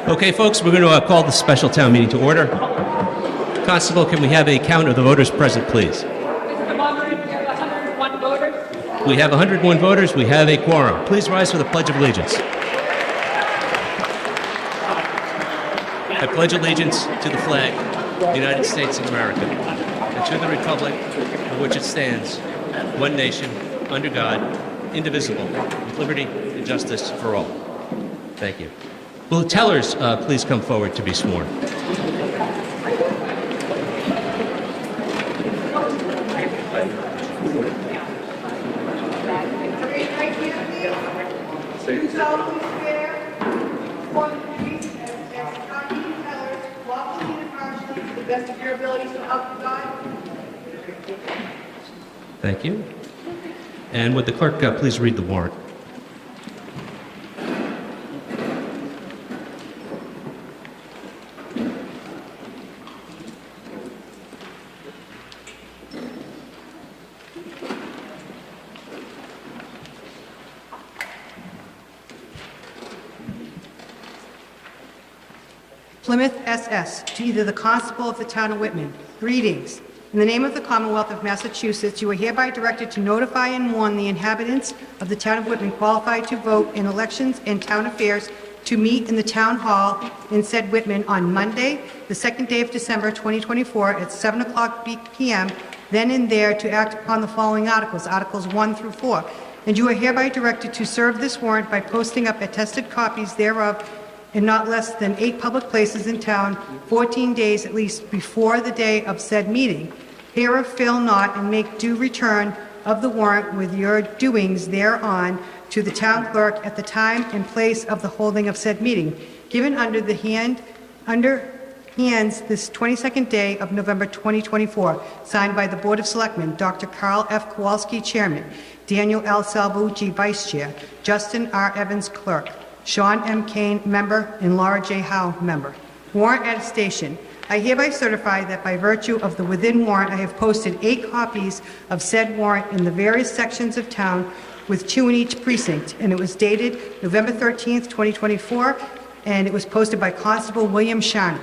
Okay, folks, we're going to call the special town meeting to order. Constable, can we have a count of the voters present, please? Mr. Moderator, we have 101 voters. We have 101 voters. We have a quorum. Please rise for the Pledge of Allegiance. I pledge allegiance to the flag of the United States of America and to the republic for which it stands, one nation, under God, indivisible, with liberty and justice for all. Thank you. Will the tellers please come forward to be sworn? Do solemnly swear upon the duties as county tellers, lawfully and impartially, to the best of your abilities, so help you God. Thank you. And would the clerk please read the warrant? Plymouth SS, to either the Constable of the Town of Whitman. Greetings. In the name of the Commonwealth of Massachusetts, you are hereby directed to notify and warn the inhabitants of the Town of Whitman qualified to vote in elections and town affairs to meet in the Town Hall in said Whitman on Monday, the 2nd day of December 2024 at 7 o'clock p.m., then and there to act upon the following articles, Articles 1 through 4. And you are hereby directed to serve this warrant by posting up attested copies thereof in not less than 8 public places in town, 14 days at least before the day of said meeting. Hereof fail not, and make due return of the warrant with your doings thereon to the town clerk at the time and place of the holding of said meeting, given under hands this 22nd day of November 2024, signed by the Board of Selectmen, Dr. Carl F. Kowalski, Chairman, Daniel L. Salvucci, Vice Chair, Justin R. Evans, Clerk, Sean M. Kane, Member, and Laura J. Howe, Member. Warrant attestation. I hereby certify that by virtue of the within warrant, I have posted 8 copies of said warrant in the various sections of town with 2 in each precinct, and it was dated November 13th, 2024, and it was posted by Constable William Sharney.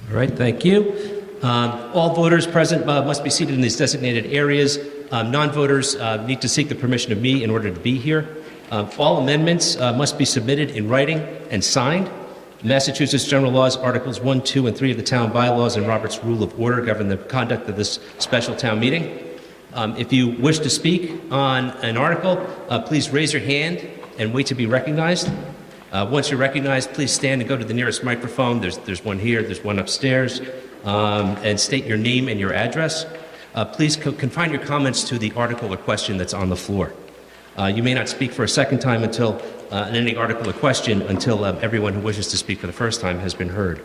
All right, thank you. All voters present must be seated in these designated areas. Non-voters need to seek the permission of me in order to be here. All amendments must be submitted in writing and signed. Massachusetts General Laws, Articles 1, 2, and 3 of the Town Bylaws and Robert's Rule of Order govern the conduct of this special town meeting. If you wish to speak on an article, please raise your hand and wait to be recognized. Once you're recognized, please stand and go to the nearest microphone. There's one here, there's one upstairs, and state your name and your address. Please confine your comments to the article or question that's on the floor. You may not speak for a second time until in any article or question until everyone who wishes to speak for the first time has been heard.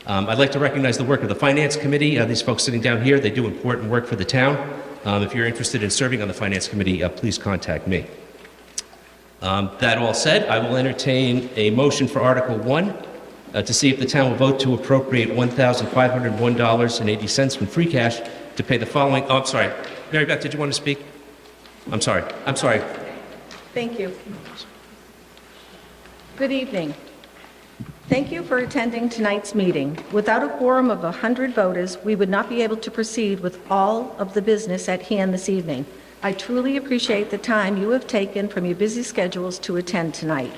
I'd like to recognize the work of the Finance Committee. These folks sitting down here, they do important work for the town. If you're interested in serving on the Finance Committee, please contact me. That all said, I will entertain a motion for Article 1 to see if the town will vote to appropriate $1,501.80 from free cash to pay the following. Oh, I'm sorry. Mary Beth, did you want to speak? I'm sorry. Thank you. Good evening. Thank you for attending tonight's meeting. Without a quorum of 100 voters, we would not be able to proceed with all of the business at hand this evening. I truly appreciate the time you have taken from your busy schedules to attend tonight.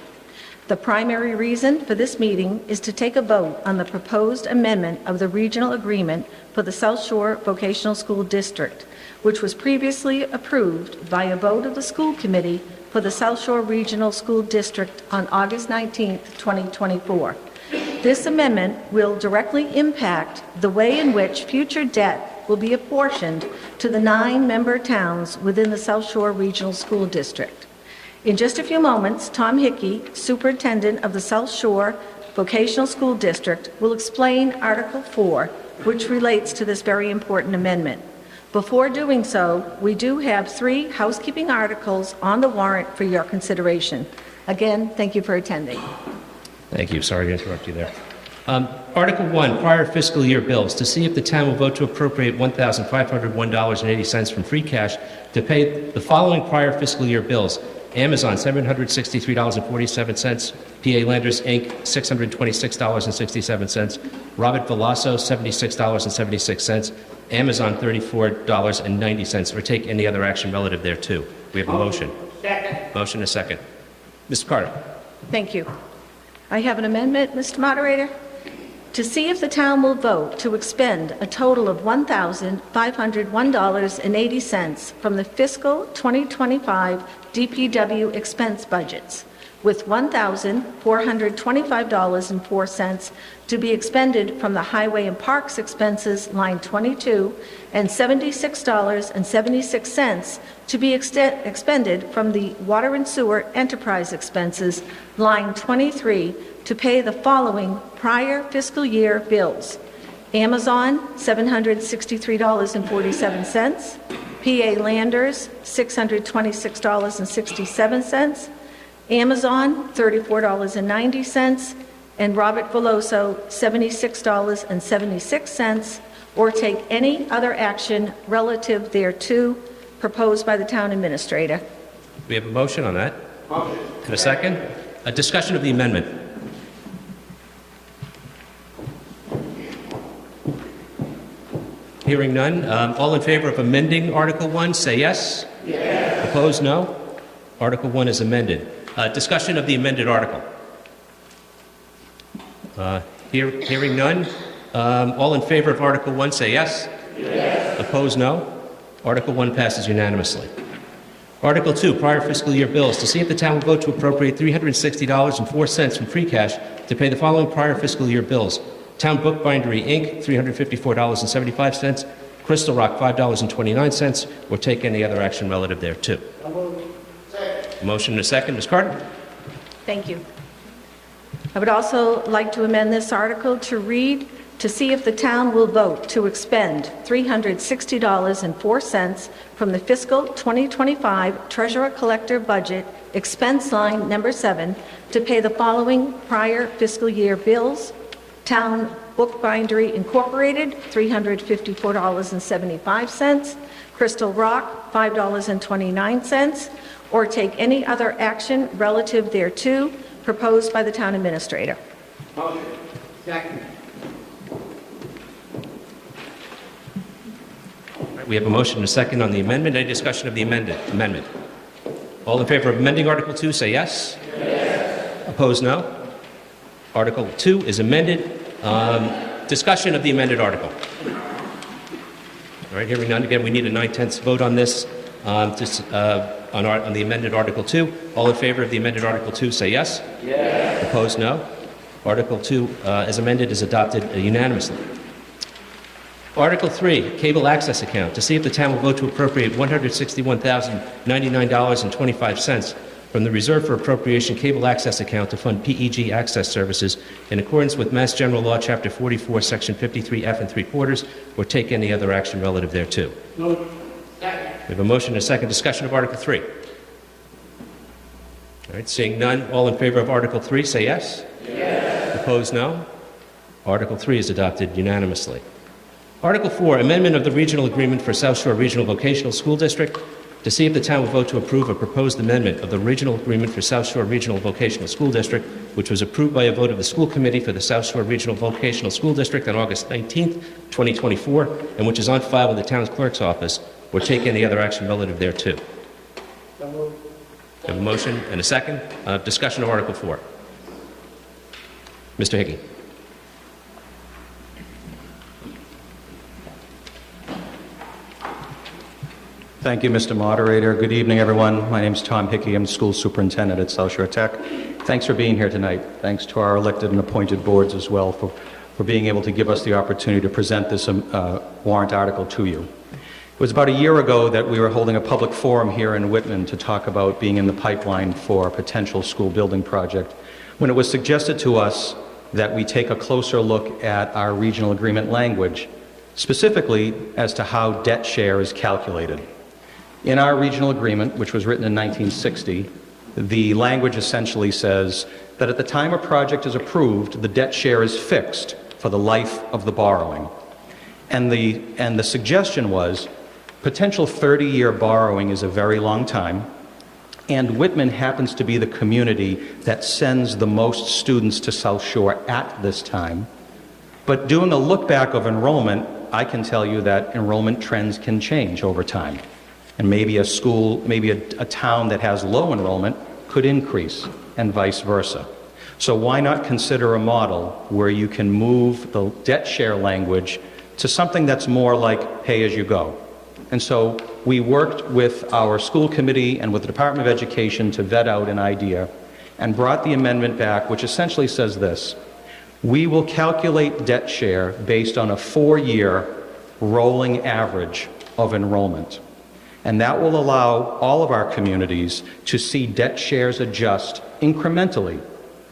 The primary reason for this meeting is to take a vote on the proposed amendment of the regional agreement for the South Shore Vocational School District, which was previously approved by a vote of the school committee for the South Shore Regional School District on August 19, 2024. This amendment will directly impact the way in which future debt will be apportioned to the 9 member towns within the South Shore Regional School District. In just a few moments, Tom Hickey, Superintendent of the South Shore Vocational School District, will explain Article 4, which relates to this very important amendment. Before doing so, we do have 3 housekeeping articles on the warrant for your consideration. Again, thank you for attending. Thank you. Sorry to interrupt you there. Article 1, prior fiscal year bills, to see if the town will vote to appropriate $1,501.80 from free cash to pay the following prior fiscal year bills. Amazon, $763.47. PA Landers, Inc., $626.67. Robert Veloso, $76.76. Amazon, $34.90. Or take any other action relative thereto. We have a motion. Second. Motion and a second. Mr. Carter. Thank you. I have an amendment, Mr. Moderator. To see if the town will vote to expend a total of $1,501.80 from the fiscal 2025 DPW expense budgets, with $1,425.04 to be expended from the Highway and Parks expenses, line 22, and $76.76 to be expended from the Water and Sewer enterprise expenses, line 23, to pay the following prior fiscal year bills. Amazon, $763.47. PA Landers, $626.67. Amazon, $34.90. And Robert Veloso, $76.76, or take any other action relative thereto proposed by the town administrator. We have a motion on that. Motion. And a second. A discussion of the amendment. Hearing none. All in favor of amending Article 1, say yes. Yes. Opposed, no. Article 1 is amended. Discussion of the amended article. Hearing none. All in favor of Article 1, say yes. Yes. Opposed, no. Article 1 passes unanimously. Article 2, prior fiscal year bills. To see if the town will vote to appropriate $360.04 from free cash to pay the following prior fiscal year bills. Town Bookbindery, Inc., $354.75. Crystal Rock, $5.29, or take any other action relative thereto. Motion and a second. Ms. Carter? Thank you. I would also like to amend this article to read, to see if the town will vote to expend $360.04 from the fiscal 2025 Treasurer-Collector budget, expense line number 7, to pay the following prior fiscal year bills. Town Bookbindery Incorporated, $354.75. Crystal Rock, $5.29, or take any other action relative thereto proposed by the town administrator. Motion. Second. All right, we have a motion and a second on the amendment. Any discussion of the amendment? All in favor of amending Article 2, say yes. Yes. Opposed, no. Article 2 is amended. Discussion of the amended article. All right, hearing none. Again, we need a 9/10 vote on this, on the amended Article 2. All in favor of the amended Article 2, say yes. Yes. Opposed, no. Article 2, as amended, is adopted unanimously. Article 3, cable access account. To see if the town will vote to appropriate $161,099.25 from the Reserve for Appropriation Cable Access Account to fund PEG access services in accordance with Mass General Law, Chapter 44, Section 53F and 3/4, or take any other action relative thereto. Motion. Second. We have a motion and a second. Discussion of Article 3. All right, seeing none, all in favor of Article 3, say yes. Yes. Opposed, no. Article 3 is adopted unanimously. Article 4, amendment of the regional agreement for South Shore Regional Vocational School District. To see if the town will vote to approve a proposed amendment of the regional agreement for South Shore Regional Vocational School District, which was approved by a vote of the school committee for the South Shore Regional Vocational School District on August 19th, 2024, and which is on file with the town's clerk's office, or take any other action relative thereto. We have a motion and a second. Discussion of Article 4. Mr. Hickey. Thank you, Mr. Moderator. Good evening, everyone. My name is Tom Hickey. I'm the school superintendent at South Shore Tech. Thanks for being here tonight. Thanks to our elected and appointed boards as well for being able to give us the opportunity to present this warrant article to you. It was about a year ago that we were holding a public forum here in Whitman to talk about being in the pipeline for a potential school building project, when it was suggested to us that we take a closer look at our regional agreement language, specifically as to how debt share is calculated. In our regional agreement, which was written in 1960, the language essentially says that at the time a project is approved, the debt share is fixed for the life of the borrowing. And the suggestion was potential 30-year borrowing is a very long time, And Whitman happens to be the community that sends the most students to South Shore at this time. But doing a look back of enrollment, I can tell you that enrollment trends can change over time. And maybe a school, maybe a town that has low enrollment could increase, and vice versa. So why not consider a model where you can move the debt share language to something that's more like pay as you go? And so we worked with our school committee and with the Department of Education to vet out an idea and brought the amendment back, which essentially says this: we will calculate debt share based on a 4-year rolling average of enrollment. And that will allow all of our communities to see debt shares adjust incrementally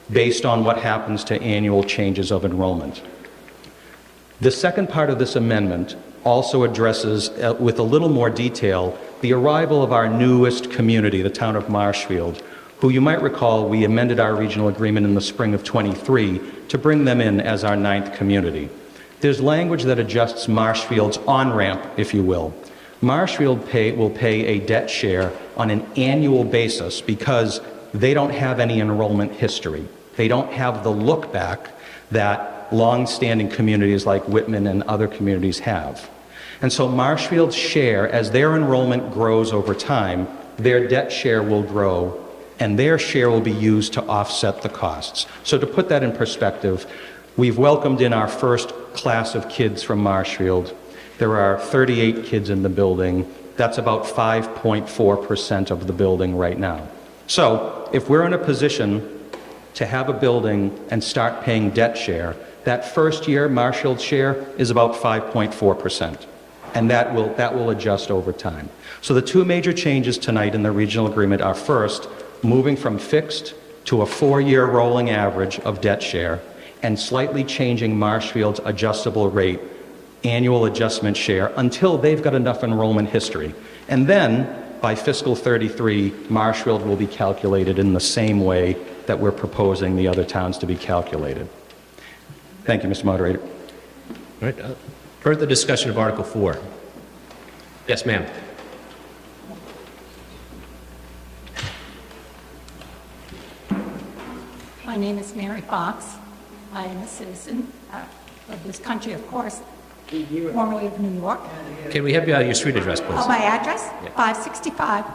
based on what happens to annual changes of enrollment. The second part of this amendment also addresses, with a little more detail, the arrival of our newest community, the town of Marshfield, who you might recall we amended our regional agreement in the spring of '23 to bring them in as our 9th community. There's language that adjusts Marshfield's on-ramp, if you will. Marshfield will pay a debt share on an annual basis because they don't have any enrollment history. They don't have the look back that long-standing communities like Whitman and other communities have. And so Marshfield's share, as their enrollment grows over time, their debt share will grow, and their share will be used to offset the costs. So to put that in perspective, we've welcomed in our first class of kids from Marshfield. There are 38 kids in the building. That's about 5.4% of the building right now. So if we're in a position to have a building and start paying debt share, that first year Marshfield's share is about 5.4%, and that will adjust over time. So the two major changes tonight in the regional agreement are, first, moving from fixed to a 4-year rolling average of debt share, and slightly changing Marshfield's adjustable rate annual adjustment share until they've got enough enrollment history. And then by fiscal 33, Marshfield will be calculated in the same way that we're proposing the other towns to be calculated. Thank you, Mr. Moderator. All right. Further discussion of Article 4. Yes, ma'am. My name is Mary Fox. I am a citizen of this country, of course, formerly of New York. Can we have your street address, please? My address, 565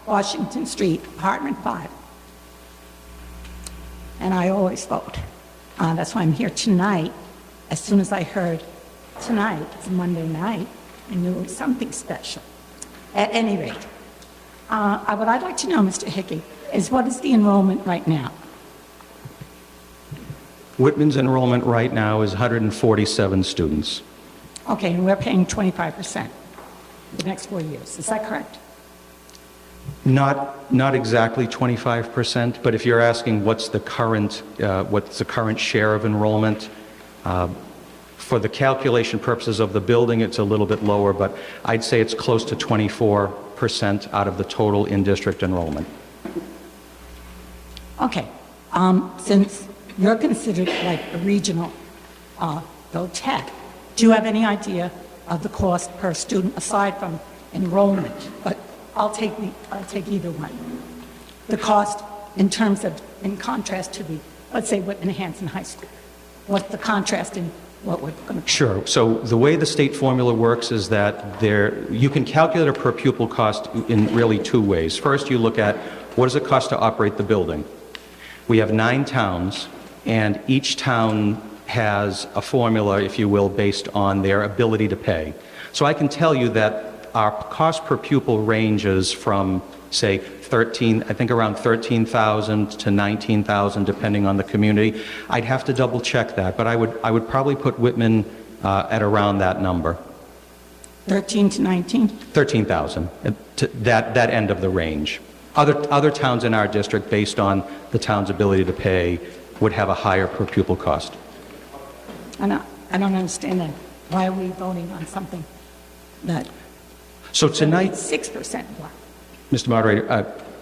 Washington Street, apartment 5. And I always vote. That's why I'm here tonight. As soon as I heard tonight, it's Monday night, I knew it was something special. At any rate, what I'd like to know, Mr. Hickey, is what is the enrollment right now? Whitman's enrollment right now is 147 students. Okay, and we're paying 25% the next 4 years. Is that correct? Not exactly 25%, but if you're asking what's the current share of enrollment, for the calculation purposes of the building, it's a little bit lower, but I'd say it's close to 24% out of the total in-district enrollment. Okay, since you're considered like a regional go-tech, do you have any idea of the cost per student aside from enrollment? But I'll take either one. The cost in terms of, in contrast to the, let's say, Whitman Hanson High School. What's the contrast in what we're going to? Sure. So the way the state formula works is that you can calculate a per pupil cost in really two ways. First, you look at what does it cost to operate the building. We have 9 towns, and each town has a formula, if you will, based on their ability to pay. So I can tell you that our cost per pupil ranges from, say, around 13,000 to 19,000, depending on the community. I'd have to double check that, but I would probably put Whitman at around that number. 13 to 19? 13,000, that end of the range. Other towns in our district, based on the town's ability to pay, would have a higher per pupil cost. I don't understand that. Why are we voting on something that? So tonight, 6% black. Mr. Moderator,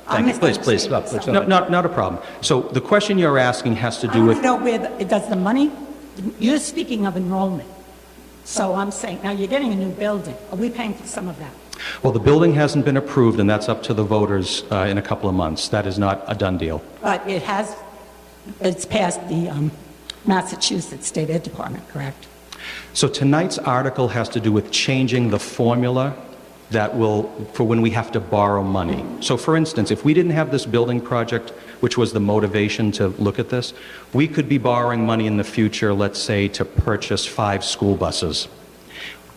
thank you. Please. No, not a problem. So the question you're asking has to do I with... want to know where does the money, you're speaking of enrollment. So I'm saying, now you're getting a new building. Are we paying for some of that? Well, the building hasn't been approved, and that's up to the voters in a couple of months. That is not a done deal. But it's passed the Massachusetts State Ed Department, correct? So tonight's article has to do with changing the formula for when we have to borrow money. So for instance, if we didn't have this building project, which was the motivation to look at this, we could be borrowing money in the future, let's say, to purchase 5 school buses.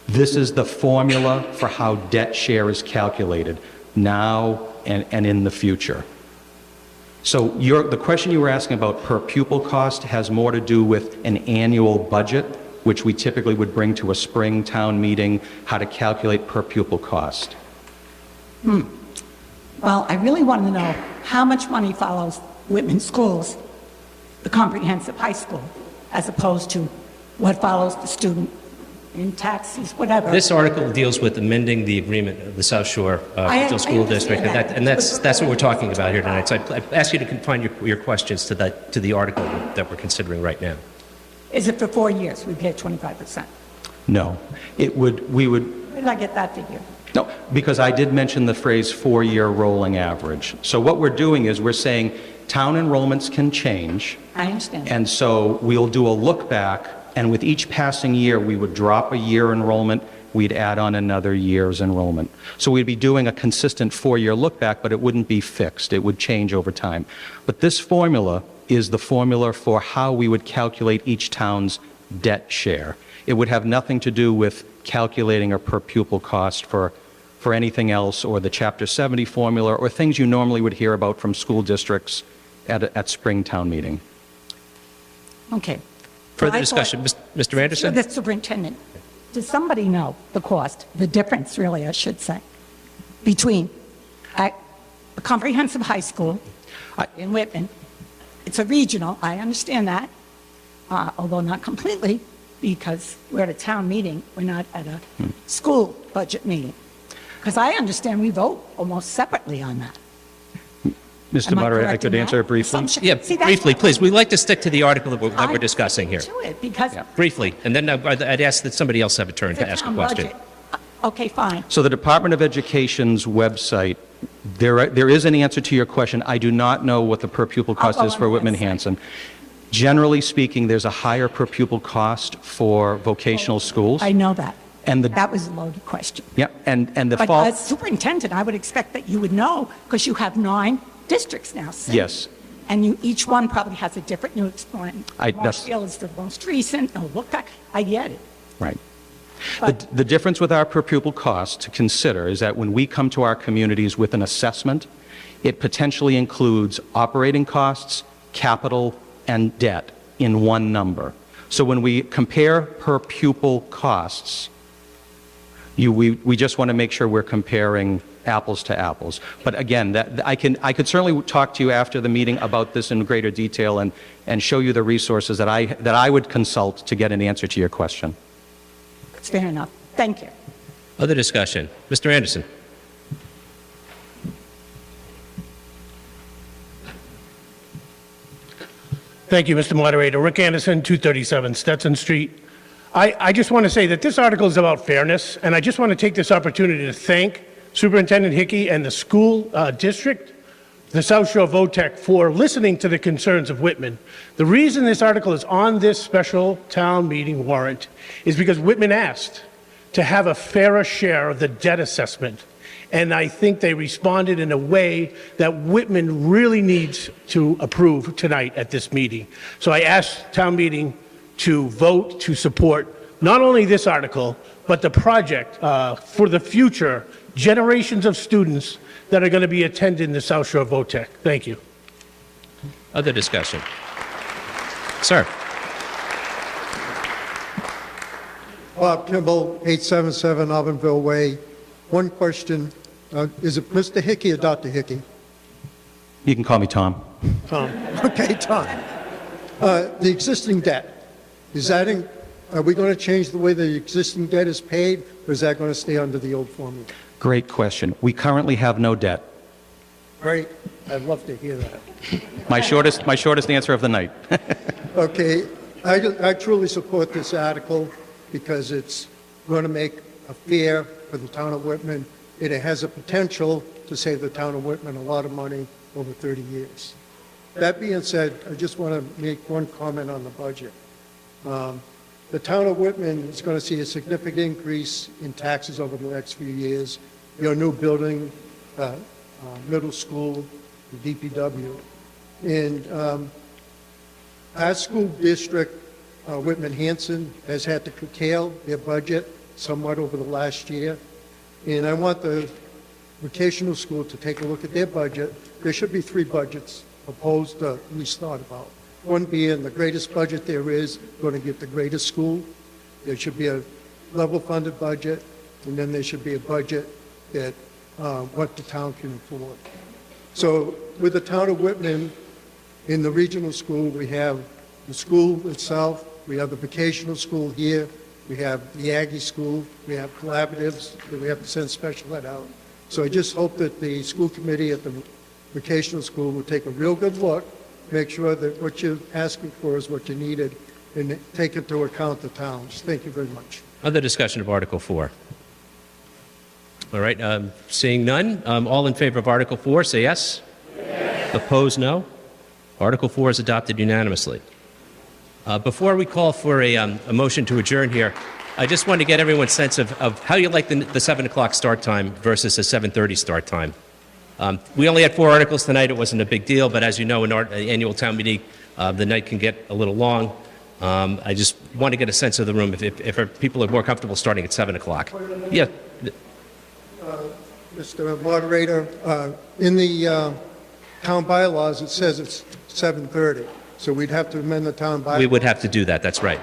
This is the formula for how debt share is calculated now and in the future. So the question you were asking about per pupil cost has more to do with an annual budget, which we typically would bring to a spring town meeting, how to calculate per pupil cost. Well, I really want to know how much money follows Whitman schools, the comprehensive high school, as opposed to what follows the student in taxes, whatever. This article deals with amending the agreement of the South Shore Regional School District, and that's what we're talking about here tonight. So I ask you to confine your questions to the article that we're considering right now. Is it for 4 years, we pay 25%? No, Where did I get that figure? No, because I did mention the phrase 4-year rolling average. So what we're doing is we're saying town enrollments can change. I understand. And so we'll do a look back, and with each passing year, we would drop a year enrollment, we'd add on another year's enrollment. So we'd be doing a consistent 4-year look back, but it wouldn't be fixed. It would change over time. But this formula is the formula for how we would calculate each town's debt share. It would have nothing to do with calculating a per pupil cost for anything else, or the Chapter 70 formula, or things you normally would hear about from school districts at spring town meeting. Okay. Further I discussion, thought- Mr. Anderson? The superintendent, does somebody know the cost, the difference really, I should say, between a comprehensive high school in Whitman? It's a regional, I understand that, although not completely, because we're at a town meeting, we're not at a school budget meeting. Because I understand we vote almost separately on that. Mr. Am I Moderator, I correct could in answer that it briefly? assumption? Yeah, See, that's briefly, what- please. We'd like to stick to the article that we're I discussing here. To it, because Briefly, and then I'd ask that somebody else have a turn it's a to ask a town question. budget. Okay, fine. So the Department of Education's website, there is an answer to your question. I do not know what the per pupil cost go is on for the Whitman website. Hanson. Generally speaking, there's a higher per pupil cost for vocational schools. I know that. And That was a loaded question. Yeah, and the But fall. as superintendent, I would expect that you would know, because you have 9 districts now. six. Yes. And each one probably has a different, you explain. That's- Marshfield is the most recent, no, look back, I get it. Right. But- The difference with our per pupil cost to consider is that when we come to our communities with an assessment, it potentially includes operating costs, capital, and debt in one number. So when we compare per pupil costs, we just want to make sure we're comparing apples to apples. But again, I could certainly talk to you after the meeting about this in greater detail and show you the resources that I would consult to get an answer to your question. It's fair enough. Thank you. Other discussion. Mr. Anderson? Thank you, Mr. Moderator. Rick Anderson, 237 Stetson Street. I just want to say that this article is about fairness, and I just want to take this opportunity to thank Superintendent Hickey and the school district, the South Shore VOTEC, for listening to the concerns of Whitman. The reason this article is on this special town meeting warrant is because Whitman asked to have a fairer share of the debt assessment. And I think they responded in a way that Whitman really needs to approve tonight at this meeting. So I asked town meeting to vote to support not only this article, but the project for the future generations of students that are going to be attending the South Shore VOTEC. Thank you. Other discussion. Sir? Bob Kimball, 877 Auburndale Way. One question. Is it Mr. Hickey or Dr. Hickey? You can call me Tom. Okay, Tom. The existing debt, are we going to change the way the existing debt is paid, or is that going to stay under the old formula? Great question. We currently have no debt. Great. I'd love to hear that. My shortest answer of the night. Okay. I truly support this article because it's going to make a fair for the town of Whitman. and it has a potential to save the town of Whitman a lot of money over 30 years. That being said, I just want to make one comment on the budget. The town of Whitman is going to see a significant increase in taxes over the next few years. Your new building, middle school, the DPW. And our school district, Whitman-Hanson, has had to curtail their budget somewhat over the last year. And I want the vocational school to take a look at their budget. There should be 3 budgets proposed, at least thought about. One being the greatest budget there is, going to get the greatest school. There should be a level funded budget, and then there should be a budget that what the town can afford. So with the town of Whitman, in the regional school, we have the school itself, we have the vocational school here, we have the Aggie school, we have collaboratives, that we have to send special ed out. So I just hope that the school committee at the vocational school will take a real good look, make sure that what you're asking for is what you needed, and take into account the towns. Thank you very much. Other discussion of Article 4? All right, seeing none, all in favor of Article 4, say yes. Yes. Opposed, no. Article 4 is adopted unanimously. Before we call for a motion to adjourn here, I just want to get everyone's sense of how you like the 7 o'clock start time versus a 7:30 start time. We only had 4 articles tonight. It wasn't a big deal, but as you know, in our annual town meeting, the night can get a little long. I just want to get a sense of the room if people are more comfortable starting at 7 o'clock. Yeah. Mr. Moderator, in the town bylaws, it says it's 7:30, so we'd have to amend the town bylaws. We would have to do that. That's right.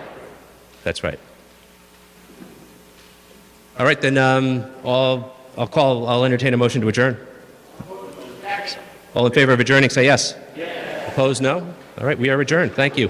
That's right. All right, then I'll entertain a motion to adjourn. All in favor of adjourning, say yes. Yes. Opposed, no. All right, we are adjourned. Thank you.